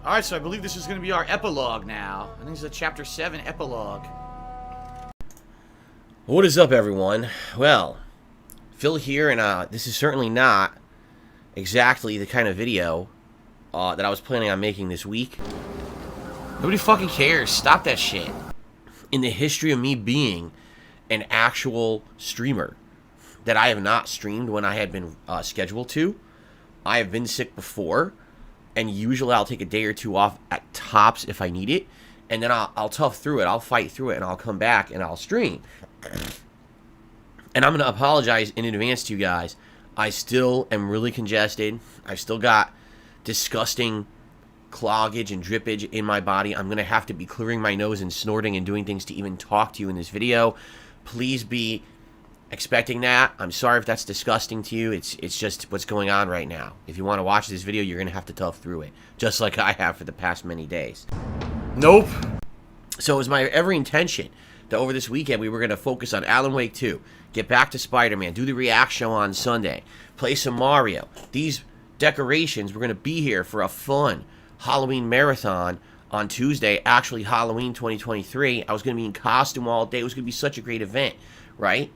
Alright, so I believe this is going to be our epilogue now. I think this is a Chapter 7 epilogue. What is up, everyone? Well, Phil here, and this is certainly not exactly the kind of video that I was planning on making this week. Nobody fucking cares. Stop that shit. In the history of me being an actual streamer, that I have not streamed when I had been scheduled to. I have been sick before, and usually I'll take a day or two off at tops if I need it, and then I'll tough through it, I'll fight through it, and I'll come back and I'll stream. And I'm going to apologize in advance to you guys. I still am really congested. I've still got disgusting cloggage and drippage in my body. I'm going to have to be clearing my nose and snorting and doing things to even talk to you in this video. Please be expecting that. I'm sorry if that's disgusting to you. It's just what's going on right now. If you want to watch this video, you're going to have to tough through it, just like I have for the past many days. Nope. So it was my every intention that over this weekend we were going to focus on Alan Wake 2, get back to Spider-Man, do the react show on Sunday, play some Mario. These decorations were going to be here for a fun Halloween marathon on Tuesday, actually Halloween 2023. I was going to be in costume all day. It was going to be such a great event, right?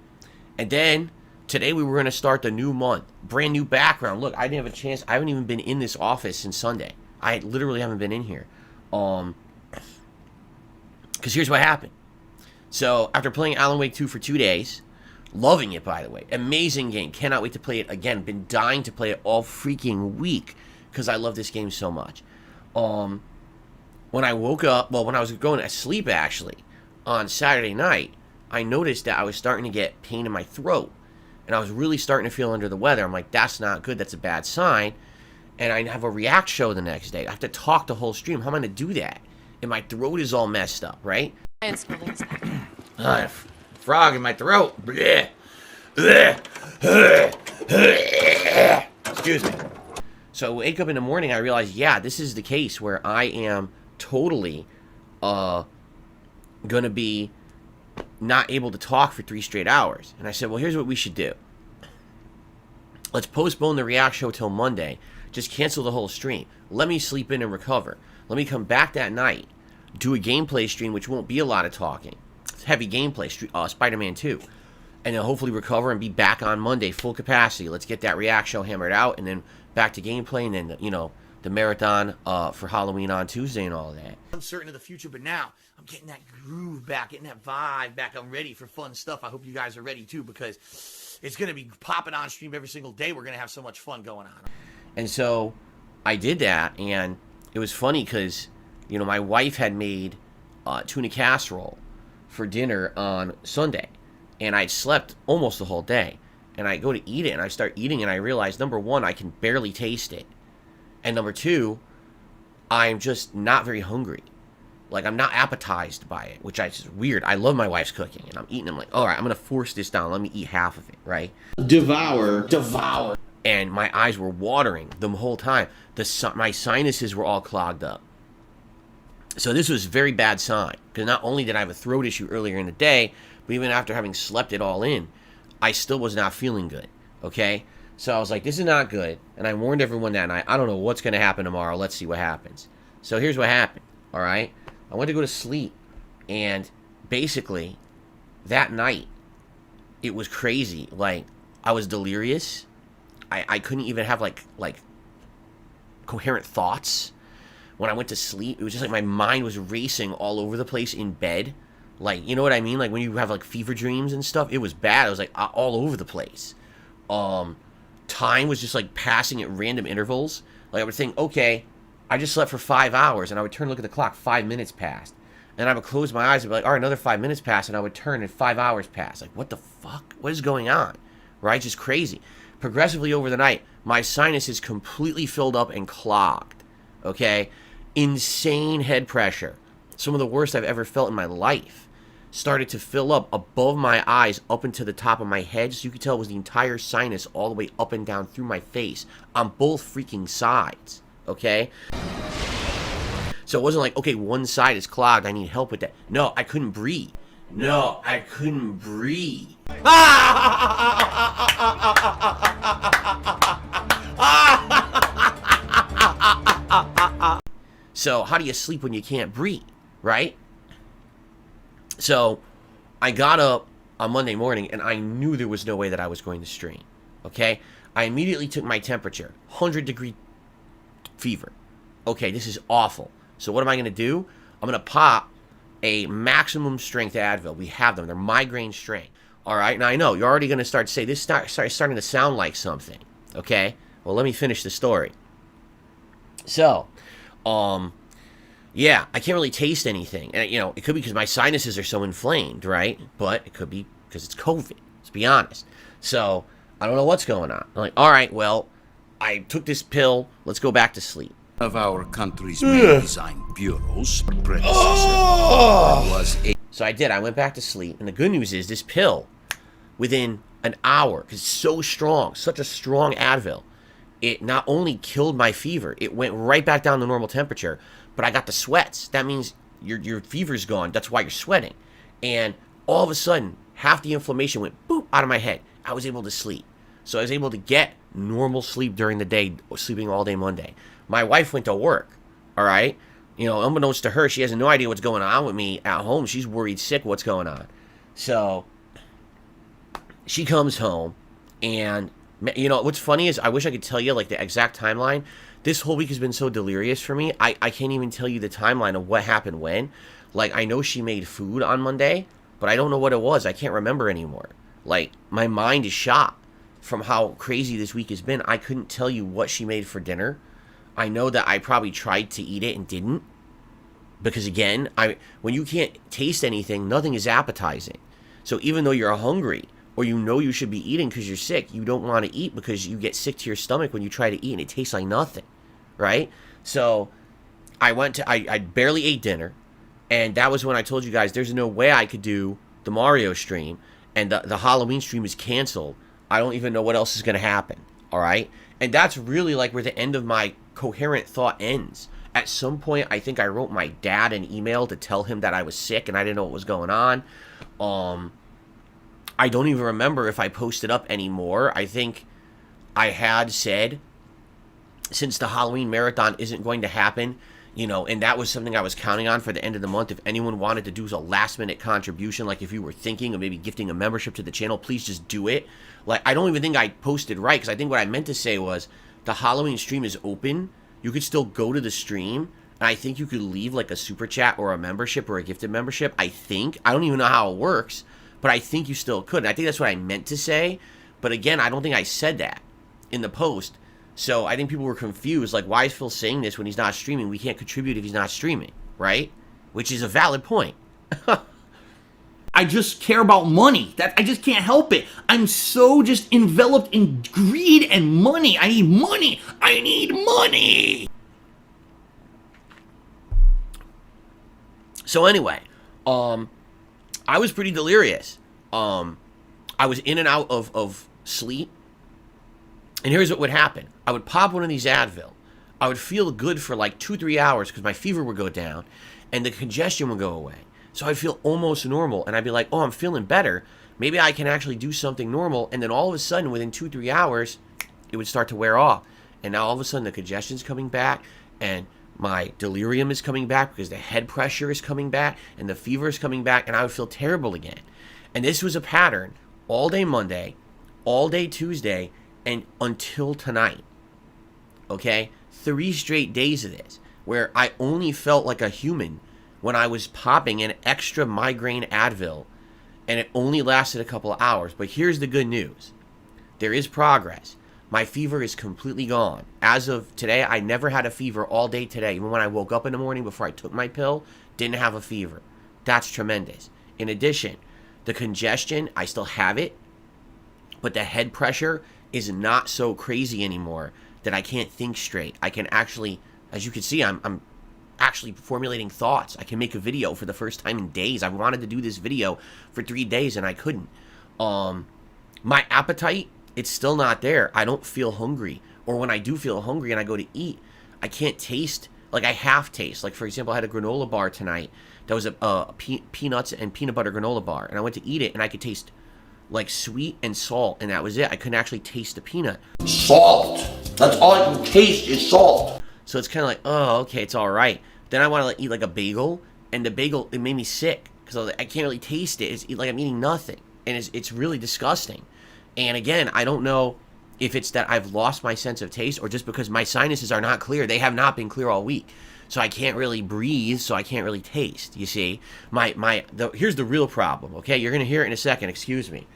And then today we were going to start the new month. Brand new background. Look, I didn't have a chance. I haven't even been in this office since Sunday. I literally haven't been in here. Because here's what happened. So after playing Alan Wake 2 for 2 days, loving it, by the way. Amazing game. Cannot wait to play it again. Been dying to play it all freaking week because I love this game so much. When I woke up, well, when I was going to sleep, actually, on Saturday night, I noticed that I was starting to get pain in my throat. And I was really starting to feel under the weather. I'm like, that's not good. That's a bad sign. And I have a react show the next day. I have to talk the whole stream. How am I going to do that? And my throat is all messed up, right? Frog in my throat. Blech. Excuse me. So I wake up in the morning, I realize, yeah, this is the case where I am totally going to be not able to talk for 3 straight hours. And I said, well, here's what we should do. Let's postpone the react show till Monday. Just cancel the whole stream. Let me sleep in and recover. Let me come back that night, do a gameplay stream, which won't be a lot of talking. It's heavy gameplay, Spider-Man 2. And then hopefully recover and be back on Monday, full capacity. Let's get that react show hammered out, and then back to gameplay, and then, you know, the marathon for Halloween on Tuesday and all of that. Uncertain of the future, but now I'm getting that groove back, getting that vibe back. I'm ready for fun stuff. I hope you guys are ready too, because it's going to be popping on stream every single day. We're going to have so much fun going on. And so I did that, and it was funny because, you know, my wife had made tuna casserole for dinner on Sunday, and I'd slept almost the whole day. And I go to eat it, and I start eating, and I realize, number one, I can barely taste it. And number two, I'm just not very hungry. Like, I'm not appetized by it, which is weird. I love my wife's cooking, and I'm eating. I'm like, all right, I'm going to force this down. Let me eat half of it, right? Devour. And my eyes were watering the whole time. My sinuses were all clogged up. So this was a very bad sign, because not only did I have a throat issue earlier in the day, but even after having slept it all in, I still was not feeling good, okay? So I was like, this is not good, and I warned everyone that night. I don't know what's going to happen tomorrow. Let's see what happens. So here's what happened, all right? I went to go to sleep, and basically, that night, it was crazy. Like, I was delirious. I couldn't even have, like coherent thoughts. When I went to sleep, it was just like my mind was racing all over the place in bed. Like, you know what I mean? Like when you have like fever dreams and stuff, it was bad. It was like all over the place. Time was just like passing at random intervals. Like I would think, okay, I just slept for 5 hours, and I would turn and look at the clock, 5 minutes passed. And I would close my eyes and be like, all right, another 5 minutes passed, and I would turn and 5 hours passed. Like, what the fuck? What is going on? Right? Just crazy. Progressively over the night, my sinuses completely filled up and clogged. Okay? Insane head pressure. Some of the worst I've ever felt in my life. Started to fill up above my eyes, up into the top of my head, so you could tell it was the entire sinus all the way up and down through my face on both freaking sides. Okay? So it wasn't like, okay, one side is clogged, I need help with that. No, I couldn't breathe. No, I couldn't breathe. So how do you sleep when you can't breathe, right? So I got up on Monday morning, and I knew there was no way that I was going to stream, okay? I immediately took my temperature, 100-degree fever. Okay, this is awful. So what am I going to do? I'm going to pop a maximum strength Advil. We have them. They're migraine strength. All right, now I know you're already going to start to say, this starting to sound like something, okay? Well, let me finish the story. So, yeah, I can't really taste anything. And, it could be because my sinuses are so inflamed, right? But it could be because it's COVID, let's be honest. So, I don't know what's going on. I'm like, all right, well, I took this pill. Let's go back to sleep. One of our country's main design bureaus, predecessor, was a... So I did. I went back to sleep. And the good news is this pill, within an hour, because it's so strong, such a strong Advil, it not only killed my fever, it went right back down to normal temperature, but I got the sweats. That means your fever's gone. That's why you're sweating. And all of a sudden, half the inflammation went boop out of my head. I was able to sleep. So I was able to get normal sleep during the day, sleeping all day Monday. My wife went to work, all right? Unbeknownst to her, she has no idea what's going on with me at home. She's worried sick what's going on. So she comes home, and what's funny is I wish I could tell you like the exact timeline. This whole week has been so delirious for me. I can't even tell you the timeline of what happened when. Like, I know she made food on Monday, but I don't know what it was. I can't remember anymore. Like, my mind is shot from how crazy this week has been. I couldn't tell you what she made for dinner. I know that I probably tried to eat it and didn't. Because again, when you can't taste anything, nothing is appetizing. So even though you're hungry, or you should be eating because you're sick, you don't want to eat because you get sick to your stomach when you try to eat and it tastes like nothing, right? So I barely ate dinner, and that was when I told you guys there's no way I could do the Mario stream, and the Halloween stream is canceled. I don't even know what else is going to happen, all right? And that's really like where the end of my coherent thought ends. At some point, I think I wrote my dad an email to tell him that I was sick and I didn't know what was going on. I don't even remember if I posted up anymore. I think I had said, since the Halloween marathon isn't going to happen, and that was something I was counting on for the end of the month. If anyone wanted to do a last-minute contribution, like if you were thinking of maybe gifting a membership to the channel, please just do it. Like, I don't even think I posted right, because I think what I meant to say was the Halloween stream is open. You could still go to the stream, and I think you could leave like a super chat or a membership or a gifted membership. I think. I don't even know how it works, but I think you still could. And I think that's what I meant to say. But again, I don't think I said that in the post. So I think people were confused. Like, why is Phil saying this when he's not streaming? We can't contribute if he's not streaming, right? Which is a valid point. I just care about money. I just can't help it. I'm so just enveloped in greed and money. I need money. I need money. So anyway, I was pretty delirious. I was in and out of sleep. And here's what would happen. I would pop one of these Advil. I would feel good for like 2-3 hours because my fever would go down and the congestion would go away. So I'd feel almost normal, and I'd be like, oh, I'm feeling better. Maybe I can actually do something normal. And then all of a sudden, within 2-3 hours, it would start to wear off. And now all of a sudden, the congestion's coming back, and my delirium is coming back because the head pressure is coming back, and the fever is coming back, and I would feel terrible again. And this was a pattern all day Monday, all day Tuesday, and until tonight. Okay? 3 straight days of this, where I only felt like a human when I was popping an extra migraine Advil, and it only lasted a couple of hours. But here's the good news. There is progress. My fever is completely gone. As of today, I never had a fever all day today. Even when I woke up in the morning before I took my pill, didn't have a fever. That's tremendous. In addition, the congestion, I still have it, but the head pressure is not so crazy anymore that I can't think straight. I can actually, as you can see, I'm actually formulating thoughts. I can make a video for the first time in days. I wanted to do this video for 3 days and I couldn't. My appetite, it's still not there. I don't feel hungry. Or when I do feel hungry and I go to eat, I can't taste, like I half taste. Like for example, I had a granola bar tonight. That was a peanuts and peanut butter granola bar. And I went to eat it and I could taste like sweet and salt, and that was it. I couldn't actually taste the peanut. Salt. That's all I can taste is salt. So it's kind of like, oh, okay, it's all right. Then I want to eat like a bagel, and the bagel, it made me sick because I can't really taste it. It's like I'm eating nothing, and it's really disgusting. And again, I don't know if it's that I've lost my sense of taste or just because my sinuses are not clear. They have not been clear all week. So I can't really breathe, so I can't really taste, you see. Here's the real problem, okay? You're going to hear it in a second, excuse me.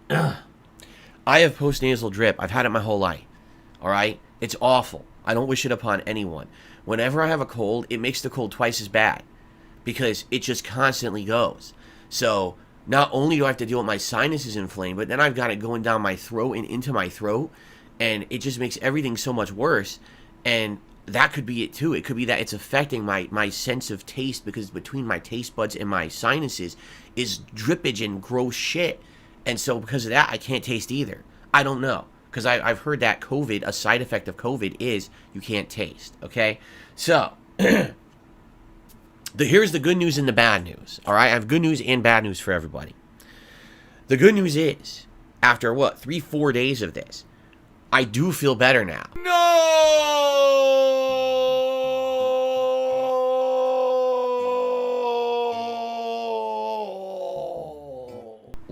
I have postnasal drip. I've had it my whole life, all right? It's awful. I don't wish it upon anyone. Whenever I have a cold, it makes the cold twice as bad because it just constantly goes. So not only do I have to deal with my sinuses inflamed, but then I've got it going down my throat and into my throat, and it just makes everything so much worse. And that could be it too. It could be that it's affecting my sense of taste because between my taste buds and my sinuses is drippage and gross shit. And so because of that, I can't taste either. I don't know. Because I've heard that COVID, a side effect of COVID is you can't taste. Okay? So, here's the good news and the bad news. All right? I have good news and bad news for everybody. The good news is, after 3-4 days of this, I do feel better now.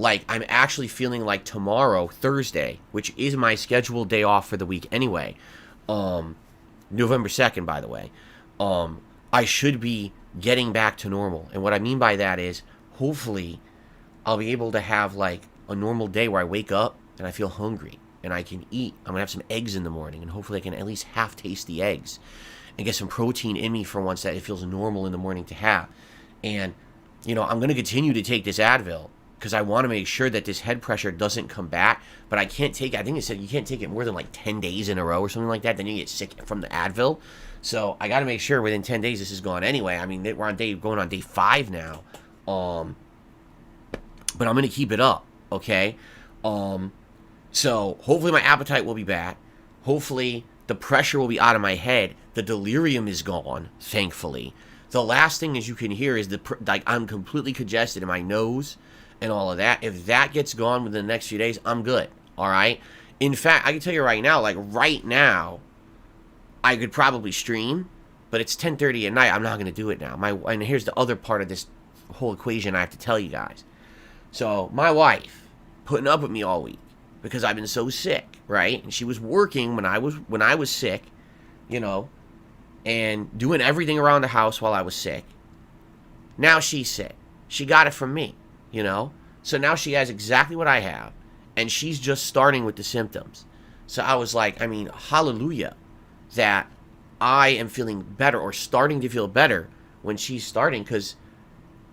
Like, I'm actually feeling like tomorrow, Thursday, which is my scheduled day off for the week anyway, November 2nd, by the way, I should be getting back to normal. And what I mean by that is, hopefully, I'll be able to have, like, a normal day where I wake up and I feel hungry and I can eat. I'm going to have some eggs in the morning, and hopefully I can at least half taste the eggs and get some protein in me for once that it feels normal in the morning to have. And, I'm going to continue to take this Advil, because I want to make sure that this head pressure doesn't come back, but I can't take it. I think it said you can't take it more than like 10 days in a row or something like that, then you get sick from the Advil. So I got to make sure within 10 days this is gone anyway. I mean, we're going on day 5 now, but I'm going to keep it up, okay? So hopefully my appetite will be back. Hopefully the pressure will be out of my head. The delirium is gone, thankfully. The last thing as you can hear is I'm completely congested in my nose and all of that. If that gets gone within the next few days, I'm good. All right. In fact, I can tell you right now, like right now, I could probably stream, but it's 10:30 at night. I'm not going to do it now. And here's the other part of this whole equation I have to tell you guys. So my wife putting up with me all week because I've been so sick, right? And she was working when I was sick, and doing everything around the house while I was sick. Now she's sick. She got it from me. So now she has exactly what I have, and she's just starting with the symptoms. So I was like, hallelujah that I am feeling better or starting to feel better when she's starting, because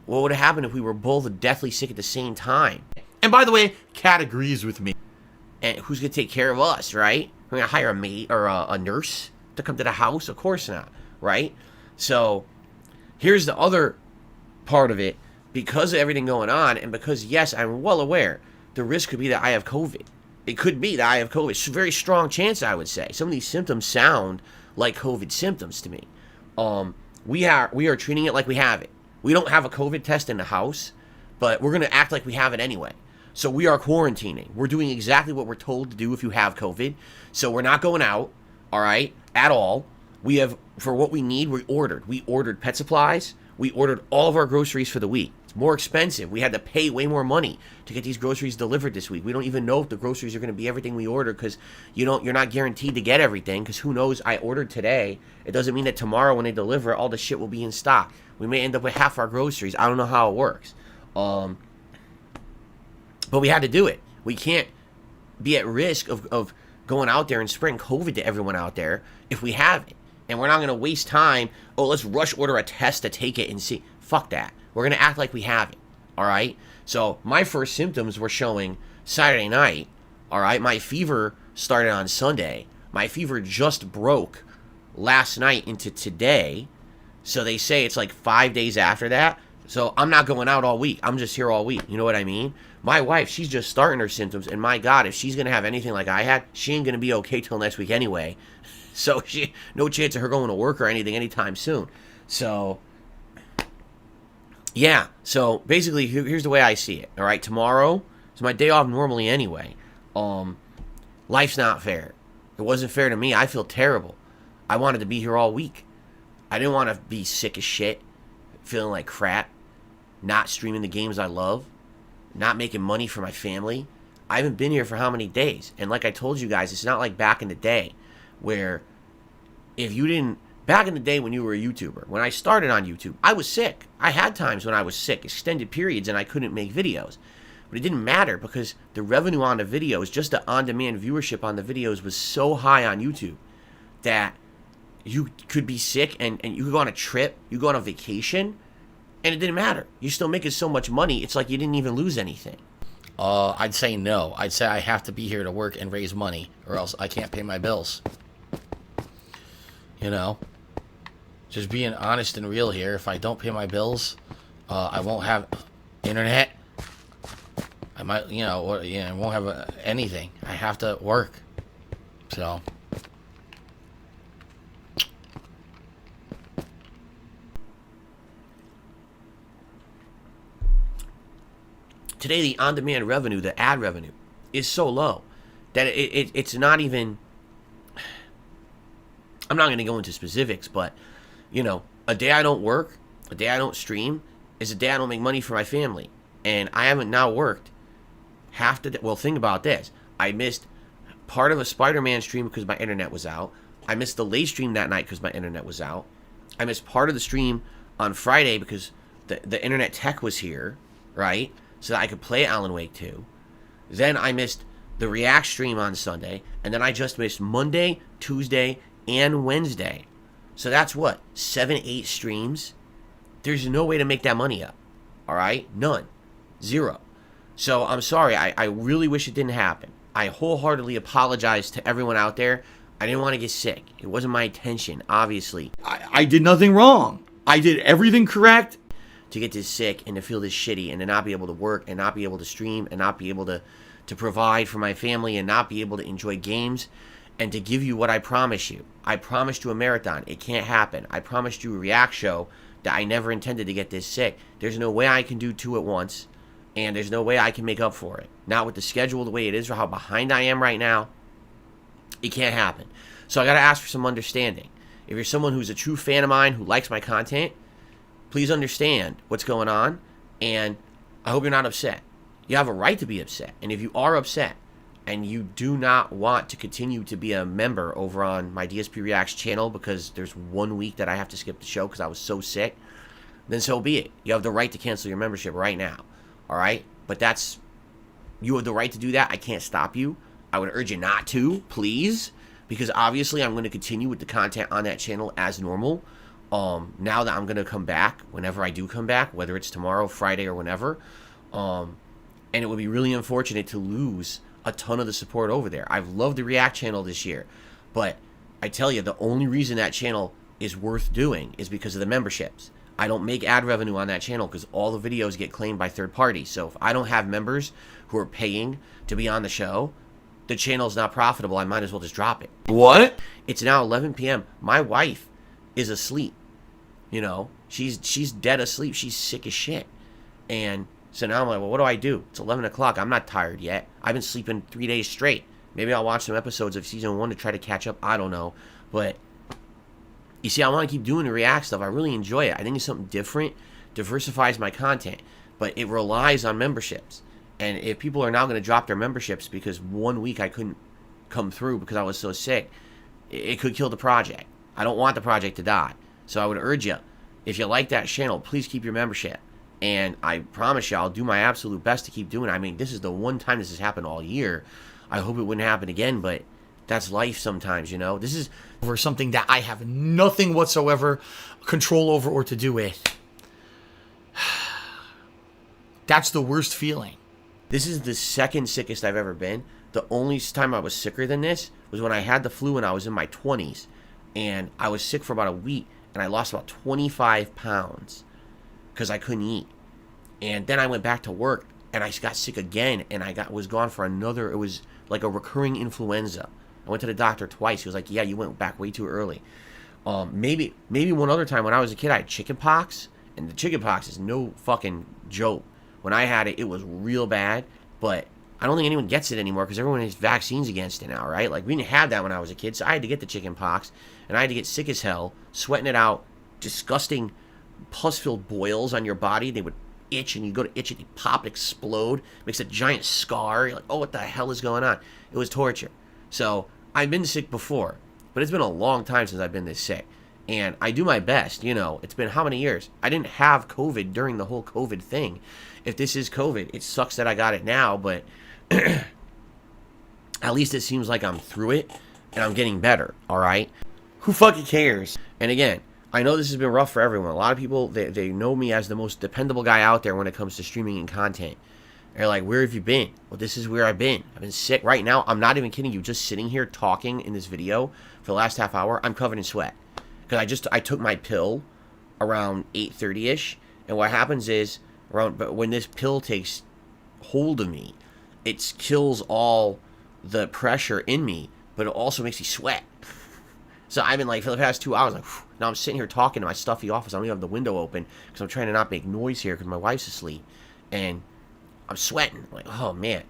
what would have happened if we were both deathly sick at the same time? And by the way, Kat agrees with me. And who's going to take care of us, right? We're going to hire a maid or a nurse to come to the house? Of course not, right? So here's the other part of it. Because of everything going on, and because, yes, I'm well aware, the risk could be that I have COVID. It could be that I have COVID. It's a very strong chance, I would say. Some of these symptoms sound like COVID symptoms to me. We are treating it like we have it. We don't have a COVID test in the house, but we're going to act like we have it anyway. So we are quarantining. We're doing exactly what we're told to do if you have COVID. So we're not going out, all right, at all. We have, for what we need, we ordered pet supplies. We ordered all of our groceries for the week. It's more expensive. We had to pay way more money to get these groceries delivered this week. We don't even know if the groceries are going to be everything we ordered, because you're not guaranteed to get everything, because who knows, I ordered today. It doesn't mean that tomorrow when they deliver, all the shit will be in stock. We may end up with half our groceries. I don't know how it works. But we had to do it. We can't be at risk of going out there and spreading COVID to everyone out there if we have it. And we're not going to waste time, let's rush order a test to take it and see. Fuck that. We're going to act like we have it, all right? So my first symptoms were showing Saturday night, all right? My fever started on Sunday. My fever just broke last night into today. So they say it's like 5 days after that. So I'm not going out all week. I'm just here all week. You know what I mean? My wife, she's just starting her symptoms. And my God, if she's going to have anything like I had, she ain't going to be okay till next week anyway. So no chance of her going to work or anything anytime soon. So, yeah. So basically, here's the way I see it. All right, tomorrow is my day off normally anyway. Life's not fair. It wasn't fair to me. I feel terrible. I wanted to be here all week. I didn't want to be sick as shit, feeling like crap, not streaming the games I love, not making money for my family. I haven't been here for how many days? And like I told you guys, it's not like back in the day where if you didn't... Back in the day when you were a YouTuber, when I started on YouTube, I was sick. I had times when I was sick, extended periods, and I couldn't make videos. But it didn't matter because the revenue on the videos, just the on-demand viewership on the videos was so high on YouTube that you could be sick and you could go on a trip, you go on a vacation, and it didn't matter. You're still making so much money, it's like you didn't even lose anything. I'd say no. I'd say I have to be here to work and raise money, or else I can't pay my bills. You know? Just being honest and real here. If I don't pay my bills, I won't have internet. I might, I won't have anything. I have to work. So... Today, the on-demand revenue, the ad revenue, is so low that it's not even... I'm not going to go into specifics, but, a day I don't work, a day I don't stream, is a day I don't make money for my family. And I haven't now worked half the day. Well, think about this. I missed part of a Spider-Man stream because my internet was out. I missed the late stream that night because my internet was out. I missed part of the stream on Friday because the internet tech was here, right? So that I could play Alan Wake 2. Then I missed the React stream on Sunday. And then I just missed Monday, Tuesday, and Wednesday. So that's what? 7, 8 streams? There's no way to make that money up. Alright? None. Zero. So I'm sorry. I really wish it didn't happen. I wholeheartedly apologize to everyone out there. I didn't want to get sick. It wasn't my intention, obviously. I did nothing wrong. I did everything correct. To get this sick and to feel this shitty and to not be able to work and not be able to stream and not be able to provide for my family and not be able to enjoy games and to give you what I promised you. I promised you a marathon. It can't happen. I promised you a React show that I never intended to get this sick. There's no way I can do 2 at once, and there's no way I can make up for it. Not with the schedule the way it is or how behind I am right now. It can't happen. So I got to ask for some understanding. If you're someone who's a true fan of mine who likes my content, please understand what's going on, and I hope you're not upset. You have a right to be upset, and if you are upset and you do not want to continue to be a member over on my DSP Reacts channel because there's 1 week that I have to skip the show because I was so sick, then so be it. You have the right to cancel your membership right now, all right? But you have the right to do that. I can't stop you. I would urge you not to, please, because obviously I'm going to continue with the content on that channel as normal. Now that I'm going to come back, whenever I do come back, whether it's tomorrow, Friday, or whenever, and it would be really unfortunate to lose a ton of the support over there. I've loved the React channel this year, but I tell you, the only reason that channel is worth doing is because of the memberships. I don't make ad revenue on that channel because all the videos get claimed by third parties. So if I don't have members who are paying to be on the show, the channel's not profitable. I might as well just drop it. What? It's now 11 p.m. My wife is asleep. She's dead asleep. She's sick as shit. And so now I'm like, well, what do I do? It's 11 o'clock. I'm not tired yet. I've been sleeping 3 days straight. Maybe I'll watch some episodes of season 1 to try to catch up. I don't know. But you see, I want to keep doing the React stuff. I really enjoy it. I think it's something different, diversifies my content, but it relies on memberships. And if people are now going to drop their memberships because 1 week I couldn't come through because I was so sick, it could kill the project. I don't want the project to die. So I would urge you, if you like that channel, please keep your membership. And I promise you, I'll do my absolute best to keep doing it. I mean, this is the one time this has happened all year. I hope it wouldn't happen again, but that's life sometimes, This is over something that I have nothing whatsoever control over or to do with. That's the worst feeling. This is the second sickest I've ever been. The only time I was sicker than this was when I had the flu when I was in my 20s. And I was sick for about a week. And I lost about 25 pounds because I couldn't eat. And then I went back to work and I got sick again. And was gone for another, it was like a recurring influenza. I went to the doctor twice. He was like, yeah, you went back way too early. Maybe one other time when I was a kid, I had chicken pox. And the chicken pox is no fucking joke. When I had it, it was real bad. But I don't think anyone gets it anymore because everyone has vaccines against it now, right? Like, we didn't have that when I was a kid, so I had to get the chicken pox, and I had to get sick as hell, sweating it out, disgusting pus-filled boils on your body. They would itch, and you go to itch it, you pop, explode, makes a giant scar. You're like, oh, what the hell is going on? It was torture. So I've been sick before, but it's been a long time since I've been this sick. And I do my best, you know. It's been how many years? I didn't have COVID during the whole COVID thing. If this is COVID, it sucks that I got it now, but at least it seems like I'm through it and I'm getting better, all right? Who fucking cares? And again, I know this has been rough for everyone. A lot of people, they know me as the most dependable guy out there when it comes to streaming and content. They're like, where have you been? Well, this is where I've been. I've been sick. Right now, I'm not even kidding you. Just sitting here talking in this video for the last half hour, I'm covered in sweat. Because I took my pill around 8:30ish, and what happens is, but when this pill takes hold of me, it kills all the pressure in me, but it also makes me sweat. So I've been like, for the past 2 hours, like, now I'm sitting here talking in my stuffy office. I don't even have the window open because I'm trying to not make noise here because my wife's asleep, and I'm sweating. I'm like, oh man,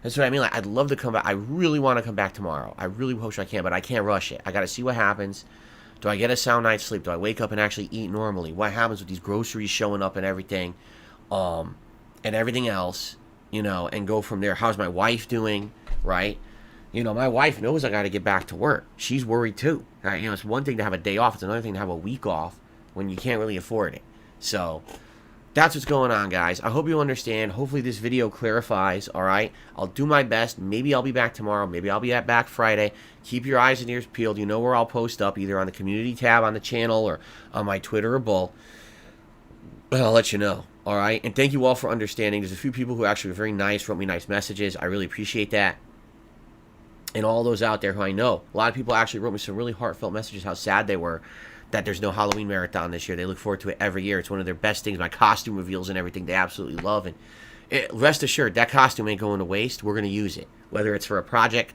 that's what I mean. Like, I'd love to come back. I really want to come back tomorrow. I really wish I can, but I can't rush it. I got to see what happens. Do I get a sound night's sleep? Do I wake up and actually eat normally? What happens with these groceries showing up and everything, and everything else, you know, and go from there. How's my wife doing, right? You know, my wife knows I got to get back to work. She's worried too. Right? You know, it's one thing to have a day off. It's another thing to have a week off when you can't really afford it. So that's what's going on, guys. I hope you understand. Hopefully this video clarifies, all right? I'll do my best. Maybe I'll be back tomorrow. Maybe I'll be back Friday. Keep your eyes and ears peeled. You know where I'll post up, either on the community tab on the channel or on my Twitter or Bull. But I'll let you know, all right? And thank you all for understanding. There's a few people who actually were very nice, wrote me nice messages. I really appreciate that. And all those out there who I know. A lot of people actually wrote me some really heartfelt messages, how sad they were that there's no Halloween marathon this year. They look forward to it every year. It's one of their best things. My costume reveals and everything they absolutely love. And rest assured, that costume ain't going to waste. We're going to use it. Whether it's for a project,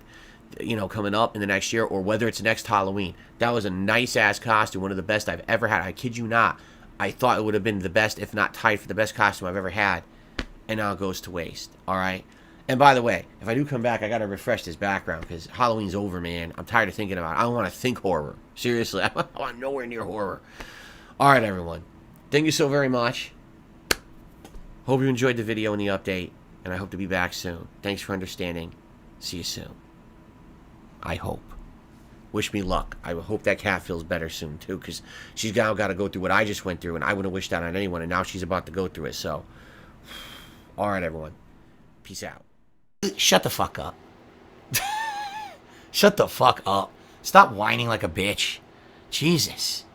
you know, coming up in the next year, or whether it's next Halloween. That was a nice-ass costume. One of the best I've ever had. I kid you not. I thought it would have been the best, if not tied for the best costume I've ever had. And now it goes to waste. All right? And by the way, if I do come back, I got to refresh this background because Halloween's over, man. I'm tired of thinking about it. I don't want to think horror. Seriously, I want nowhere near horror. All right, everyone. Thank you so very much. Hope you enjoyed the video and the update, and I hope to be back soon. Thanks for understanding. See you soon. I hope. Wish me luck. I hope that cat feels better soon, too, because she's now got to go through what I just went through, and I wouldn't wish that on anyone, and now she's about to go through it, so. All right, everyone. Peace out. Shut the fuck up. Shut the fuck up. Stop whining like a bitch. Jesus.